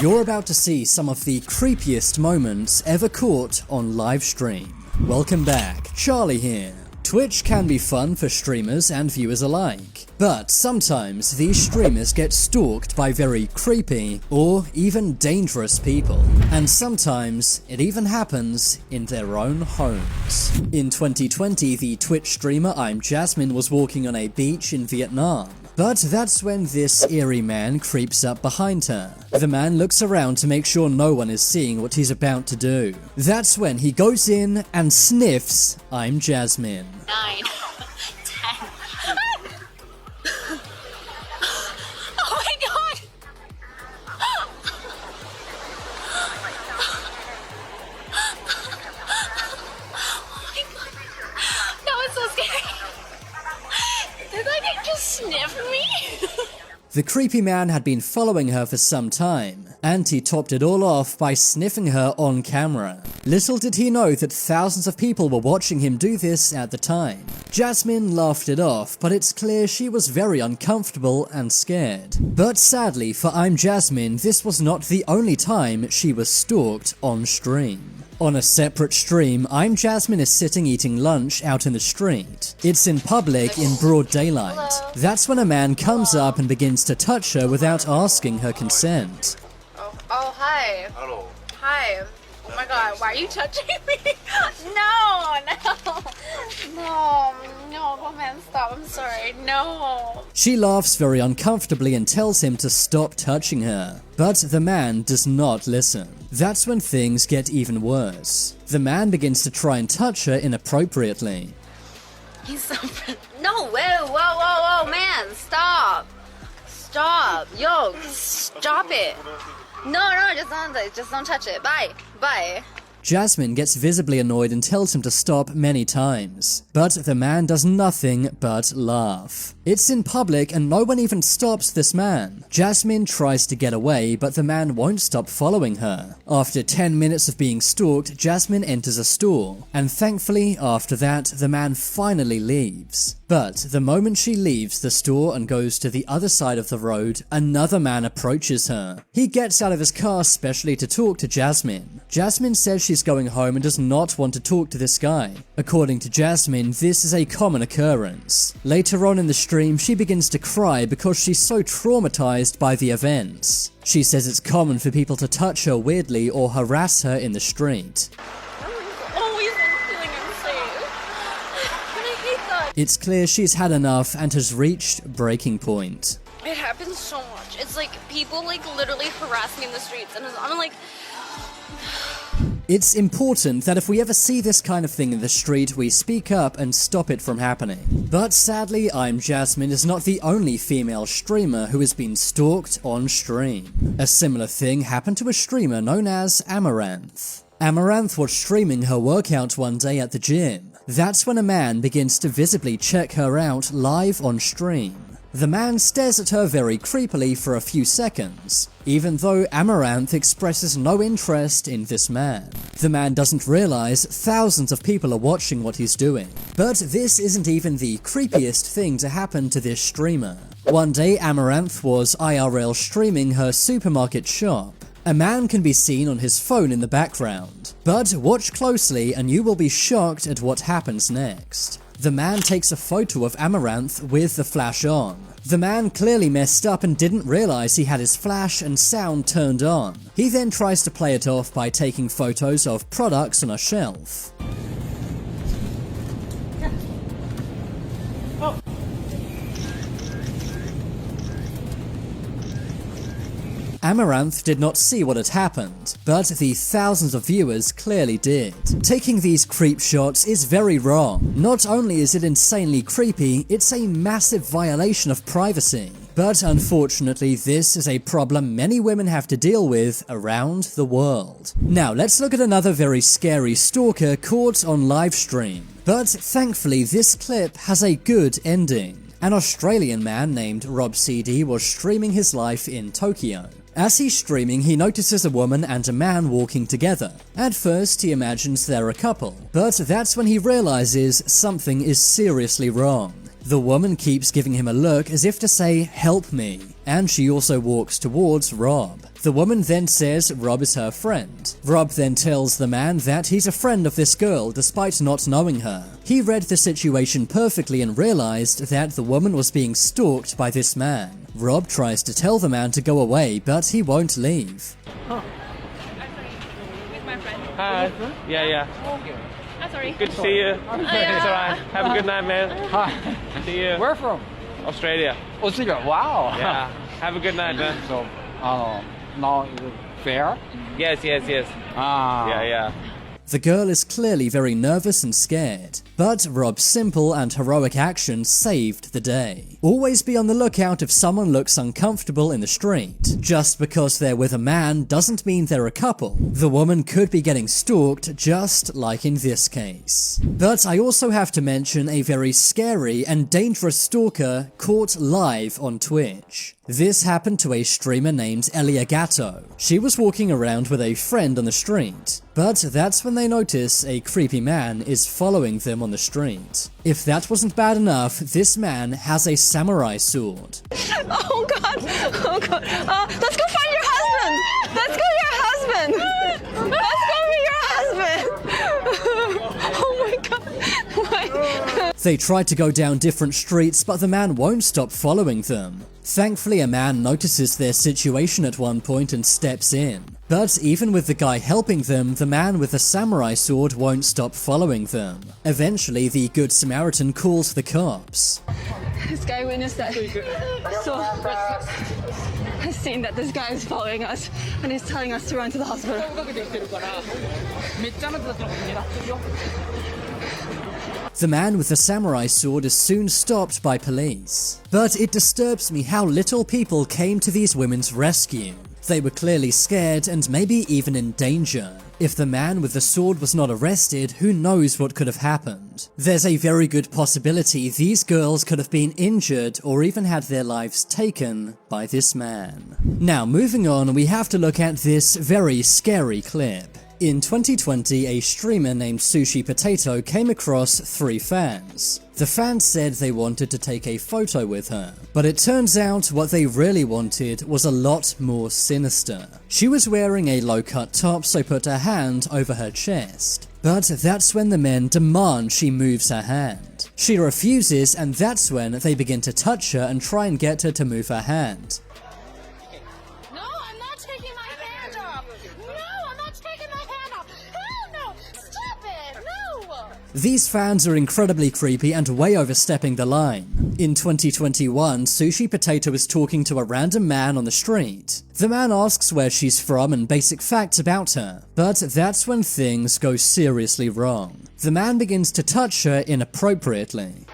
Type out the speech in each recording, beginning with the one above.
You're about to see some of the creepiest moments ever caught on live stream. Welcome back, Charlie here. Twitch can be fun for streamers and viewers alike, but sometimes these streamers get stalked by very creepy or even dangerous people, and sometimes it even happens in their own homes. In 2020, the Twitch streamer I'm Jasmine was walking on a beach in Vietnam. But that's when this eerie man creeps up behind her. The man looks around to make sure no one is seeing what he's about to do. That's when he goes in and sniffs I'm Jasmine. 9, 10. Oh my god! Oh my god. That was so scary. Did that guy just sniff me? The creepy man had been following her for some time, and he topped it all off by sniffing her on camera. Little did he know that thousands of people were watching him do this at the time. Jasmine laughed it off, but it's clear she was very uncomfortable and scared. But sadly for I'm Jasmine, this was not the only time she was stalked on stream. On a separate stream, I'm Jasmine is sitting eating lunch out in the street. It's in public in broad daylight. Hello. That's when a man comes up and begins to touch her without asking her consent. Oh, hi. Hello. Hi. Oh my god, why are you touching me? No, come on, stop, I'm sorry, no. She laughs very uncomfortably and tells him to stop touching her. But the man does not listen. That's when things get even worse. The man begins to try and touch her inappropriately. He's so No, whoa, man, stop. Stop, yo, stop it. No, just don't touch it, bye. Jasmine gets visibly annoyed and tells him to stop many times, but the man does nothing but laugh. It's in public and no one even stops this man. Jasmine tries to get away, but the man won't stop following her. After 10 minutes of being stalked, Jasmine enters a store, and thankfully after that, the man finally leaves. But the moment she leaves the store and goes to the other side of the road, another man approaches her. He gets out of his car specially to talk to Jasmine. Jasmine says she's going home and does not want to talk to this guy. According to Jasmine, this is a common occurrence. Later on in the stream, she begins to cry because she's so traumatized by the events. She says it's common for people to touch her weirdly or harass her in the street. It's clear she's had enough and has reached breaking point. It happens so much. It's like people literally harass me in the streets, and I'm like. It's important that if we ever see this kind of thing in the street, we speak up and stop it from happening. But sadly, I'm Jasmine is not the only female streamer who has been stalked on stream. A similar thing happened to a streamer known as Amaranth. Amaranth was streaming her workout one day at the gym. That's when a man begins to visibly check her out live on stream. The man stares at her very creepily for a few seconds, even though Amaranth expresses no interest in this man. The man doesn't realize thousands of people are watching what he's doing. But this isn't even the creepiest thing to happen to this streamer. One day Amaranth was IRL streaming her supermarket shop. A man can be seen on his phone in the background, but watch closely and you will be shocked at what happens next. The man takes a photo of Amaranth with the flash on. The man clearly messed up and didn't realize he had his flash and sound turned on. He then tries to play it off by taking photos of products on a shelf. Amaranth did not see what had happened, but the thousands of viewers clearly did. Taking these creep shots is very wrong. Not only is it insanely creepy, it's a massive violation of privacy. But unfortunately, this is a problem many women have to deal with around the world. Now let's look at another very scary stalker caught on live stream. But thankfully, this clip has a good ending. An Australian man named Rob CD was streaming his life in Tokyo. As he's streaming, he notices a woman and a man walking together. At first, he imagines they're a couple, but that's when he realizes something is seriously wrong. The woman keeps giving him a look as if to say, "Help me," and she also walks towards Rob. The woman then says Rob is her friend. Rob then tells the man that he's a friend of this girl despite not knowing her. He read the situation perfectly and realized that the woman was being stalked by this man. Rob tries to tell the man to go away, but he won't leave. With my friend. Hi. Yeah. I'm sorry. Good to see you. It's alright. Have a good night, man. Hi. See you. Where from? Australia. Australia. Wow. Yeah. Have a good night, man. So, now is it fair? Yes. Ah. Yeah. The girl is clearly very nervous and scared, but Rob's simple and heroic action saved the day. Always be on the lookout if someone looks uncomfortable in the street. Just because they're with a man doesn't mean they're a couple. The woman could be getting stalked just like in this case. But I also have to mention a very scary and dangerous stalker caught live on Twitch. This happened to a streamer named Elia Gatto. She was walking around with a friend on the street, but that's when they notice a creepy man is following them on the street. If that wasn't bad enough, this man has a samurai sword. Oh god! Let's go find your husband! Let's go your husband! Let's go meet your husband! Oh my god! What? They try to go down different streets, but the man won't stop following them. Thankfully, a man notices their situation at one point and steps in. But even with the guy helping them, the man with the samurai sword won't stop following them. Eventually, the Good Samaritan calls the cops. This guy witnessed that. So, has seen that this guy is following us and he's telling us to run to the hospital. The man with the samurai sword is soon stopped by police. But it disturbs me how little people came to these women's rescue. They were clearly scared and maybe even in danger. If the man with the sword was not arrested, who knows what could have happened. There's a very good possibility these girls could have been injured or even had their lives taken by this man. Now moving on, we have to look at this very scary clip. In 2020, a streamer named Sushi Potato came across 3 fans. The fans said they wanted to take a photo with her, but it turns out what they really wanted was a lot more sinister. She was wearing a low-cut top, so put her hand over her chest. But that's when the men demand she moves her hand. She refuses, and that's when they begin to touch her and try and get her to move her hand. These fans are incredibly creepy and way overstepping the line. In 2021, Sushi Potato is talking to a random man on the street. The man asks where she's from and basic facts about her, but that's when things go seriously wrong. The man begins to touch her inappropriately.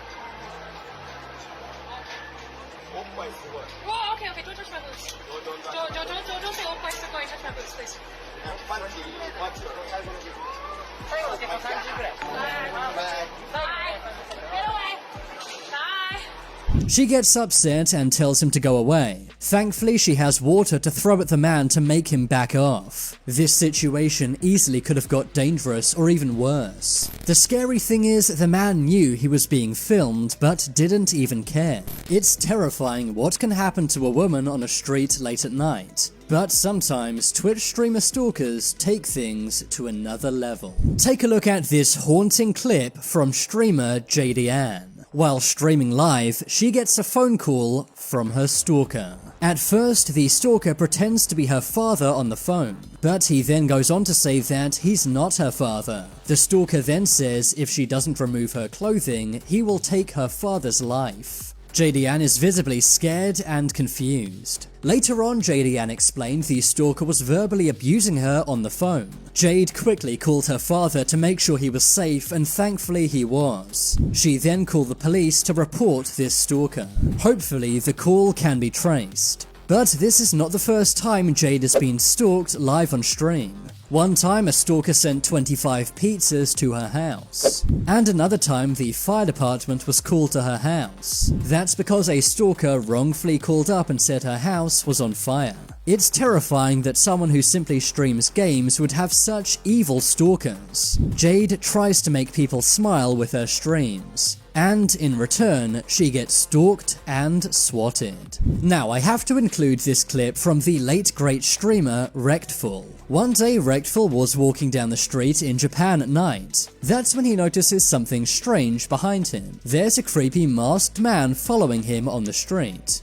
She gets upset and tells him to go away. Thankfully, she has water to throw at the man to make him back off. This situation easily could have got dangerous or even worse. The scary thing is, the man knew he was being filmed but didn't even care. It's terrifying what can happen to a woman on a street late at night. But sometimes Twitch streamer stalkers take things to another level. Take a look at this haunting clip from streamer JDN. While streaming live, she gets a phone call from her stalker. At first, the stalker pretends to be her father on the phone, but he then goes on to say that he's not her father. The stalker then says if she doesn't remove her clothing, he will take her father's life. JDN is visibly scared and confused. Later on, JDN explained the stalker was verbally abusing her on the phone. Jade quickly called her father to make sure he was safe, and thankfully he was. She then called the police to report this stalker. Hopefully the call can be traced. But this is not the first time Jade has been stalked live on stream. One time, a stalker sent 25 pizzas to her house. And another time, the fire department was called to her house. That's because a stalker wrongfully called up and said her house was on fire. It's terrifying that someone who simply streams games would have such evil stalkers. Jade tries to make people smile with her streams. and in return, she gets stalked and swatted. Now, I have to include this clip from the late great streamer Rectful. One day, Rectful was walking down the street in Japan at night. That's when he notices something strange behind him. There's a creepy masked man following him on the street.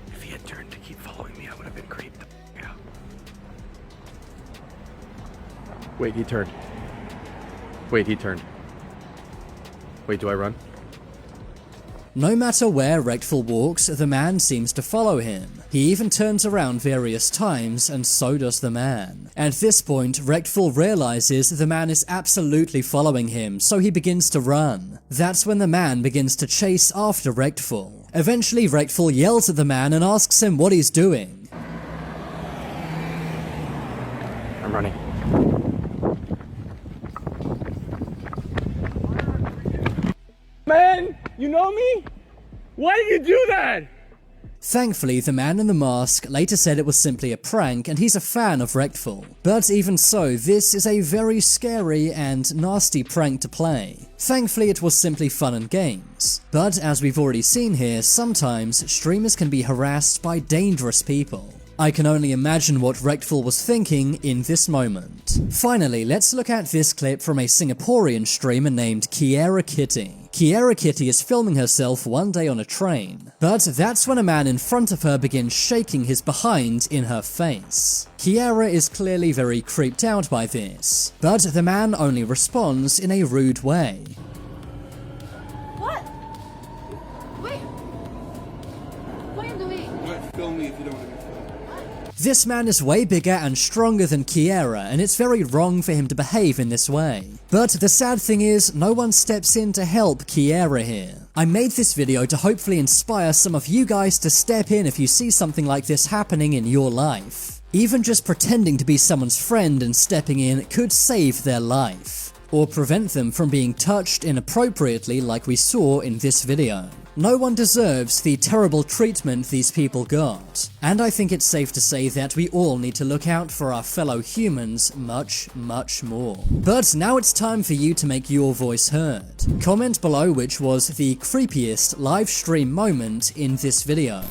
If he had turned to keep following me, I would have been creeped the f out. Wait, he turned. Wait, he turned. Wait, do I run? No matter where Rectful walks, the man seems to follow him. He even turns around various times, and so does the man. At this point, Rectful realizes the man is absolutely following him, so he begins to run. That's when the man begins to chase after Rectful. Eventually, Rectful yells at the man and asks him what he's doing. I'm running. Man, you know me? Why did you do that? Thankfully, the man in the mask later said it was simply a prank and he's a fan of Rectful. But even so, this is a very scary and nasty prank to play. Thankfully, it was simply fun and games. But as we've already seen here, sometimes streamers can be harassed by dangerous people. I can only imagine what Rectful was thinking in this moment. Finally, let's look at this clip from a Singaporean streamer named Kiera Kitty. Kiera Kitty is filming herself one day on a train, but that's when a man in front of her begins shaking his behind in her face. Kiera is clearly very creeped out by this, but the man only responds in a rude way. What? Wait. What are you doing? Don't film me if you don't want to be filmed. This man is way bigger and stronger than Kiera, and it's very wrong for him to behave in this way. But the sad thing is, no one steps in to help Kiera here. I made this video to hopefully inspire some of you guys to step in if you see something like this happening in your life. Even just pretending to be someone's friend and stepping in could save their life, or prevent them from being touched inappropriately like we saw in this video. No one deserves the terrible treatment these people got, and I think it's safe to say that we all need to look out for our fellow humans much, much more. But now it's time for you to make your voice heard. Comment below which was the creepiest live stream moment in this video.